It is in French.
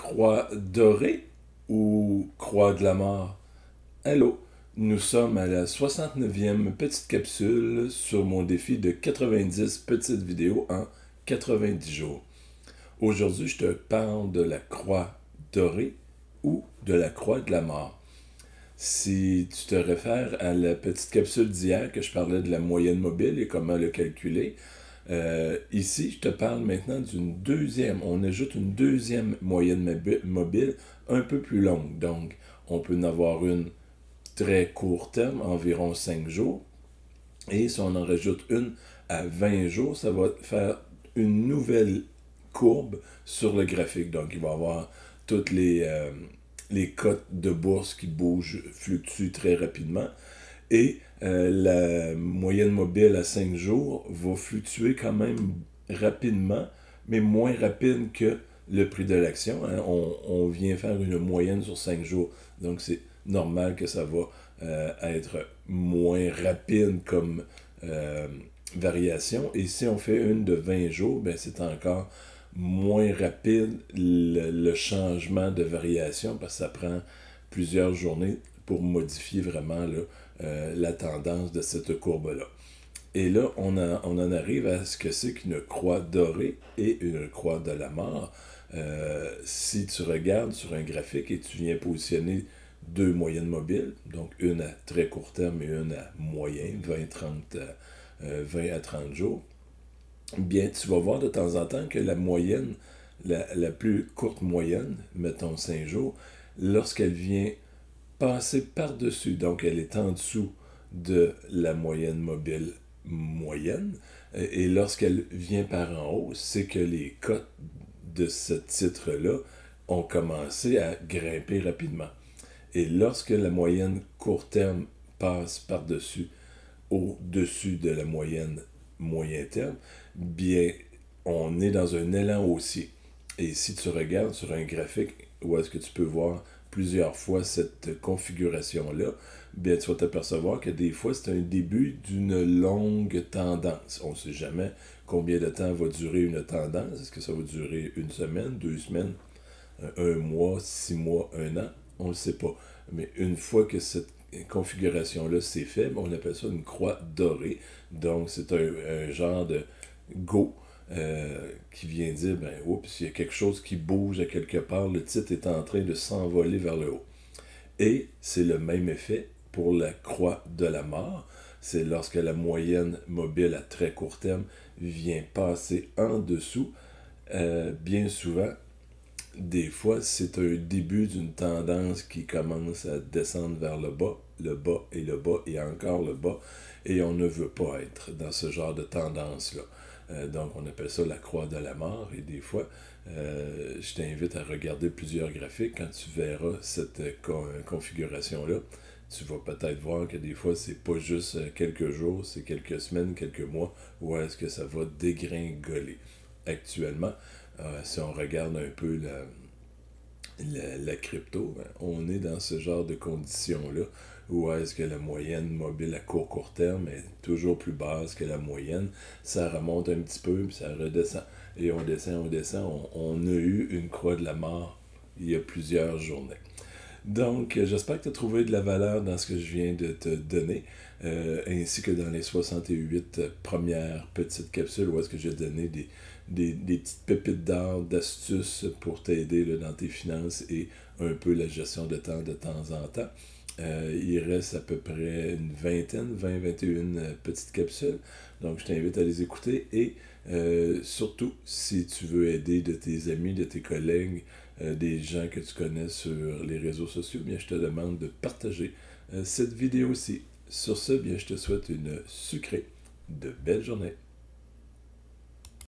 Croix dorée ou croix de la mort? Allô, nous sommes à la 69e petite capsule sur mon défi de 90 petites vidéos en 90 jours. Aujourd'hui, je te parle de la croix dorée ou de la croix de la mort. Si tu te réfères à la petite capsule d'hier que je parlais de la moyenne mobile et comment le calculer, ici, je te parle maintenant d'une deuxième. On ajoute une deuxième moyenne mobile un peu plus longue. Donc, on peut en avoir une très court terme, environ 5 jours. Et si on en rajoute une à 20 jours, ça va faire une nouvelle courbe sur le graphique. Donc, il va y avoir toutes les cotes de bourse qui bougent, fluctuent très rapidement. Et la moyenne mobile à 5 jours va fluctuer quand même rapidement, mais moins rapide que le prix de l'action. Hein. On vient faire une moyenne sur 5 jours. Donc, c'est normal que ça va être moins rapide comme variation. Et si on fait une de 20 jours, ben, c'est encore moins rapide le changement de variation parce que ça prend plusieurs journées pour modifier vraiment la tendance de cette courbe-là. Et là, on en arrive à ce que c'est qu'une croix dorée et une croix de la mort. Si tu regardes sur un graphique et tu viens positionner deux moyennes mobiles, donc une à très court terme et une à moyen, 20 à 30 jours, bien, tu vas voir de temps en temps que la moyenne, la plus courte moyenne, mettons 5 jours, lorsqu'elle vient passer par-dessus, donc elle est en dessous de la moyenne mobile moyenne, et lorsqu'elle vient par en haut, c'est que les cotes de ce titre-là ont commencé à grimper rapidement. Et lorsque la moyenne court terme passe par-dessus, au-dessus de la moyenne moyen terme, bien, on est dans un élan haussier. Et si tu regardes sur un graphique où est-ce que tu peux voir plusieurs fois cette configuration-là, bien, tu vas t'apercevoir que des fois, c'est un début d'une longue tendance. On ne sait jamais combien de temps va durer une tendance. Est-ce que ça va durer une semaine, 2 semaines, un mois, 6 mois, un an? On ne le sait pas. Mais une fois que cette configuration-là s'est faite, on appelle ça une croix dorée. Donc, c'est un genre de go qui vient dire, ben, oups, il y a quelque chose qui bouge à quelque part, le titre est en train de s'envoler vers le haut. Et c'est le même effet pour la croix de la mort. C'est lorsque la moyenne mobile à très court terme vient passer en dessous, bien souvent, des fois, c'est un début d'une tendance qui commence à descendre vers le bas et le bas et encore le bas. Et on ne veut pas être dans ce genre de tendance-là. Donc, on appelle ça la croix de la mort. Et des fois, je t'invite à regarder plusieurs graphiques. Quand tu verras cette configuration-là, tu vas peut-être voir que des fois, c'est pas juste quelques jours, c'est quelques semaines, quelques mois, où est-ce que ça va dégringoler. Actuellement, si on regarde un peu la crypto, on est dans ce genre de conditions-là où est-ce que la moyenne mobile à court terme est toujours plus basse que la moyenne. Ça remonte un petit peu, puis ça redescend. Et on descend. On a eu une croix de la mort il y a plusieurs journées. Donc, j'espère que tu as trouvé de la valeur dans ce que je viens de te donner, ainsi que dans les 68 premières petites capsules où est-ce que j'ai donné des petites pépites d'or, d'astuces pour t'aider dans tes finances et un peu la gestion de temps en temps. Il reste à peu près une vingtaine, 20-21 petites capsules. Donc, je t'invite à les écouter et surtout, si tu veux aider de tes amis, de tes collègues, des gens que tu connais sur les réseaux sociaux, bien, je te demande de partager cette vidéo-ci. Sur ce, bien, je te souhaite une sucrée de belle journée.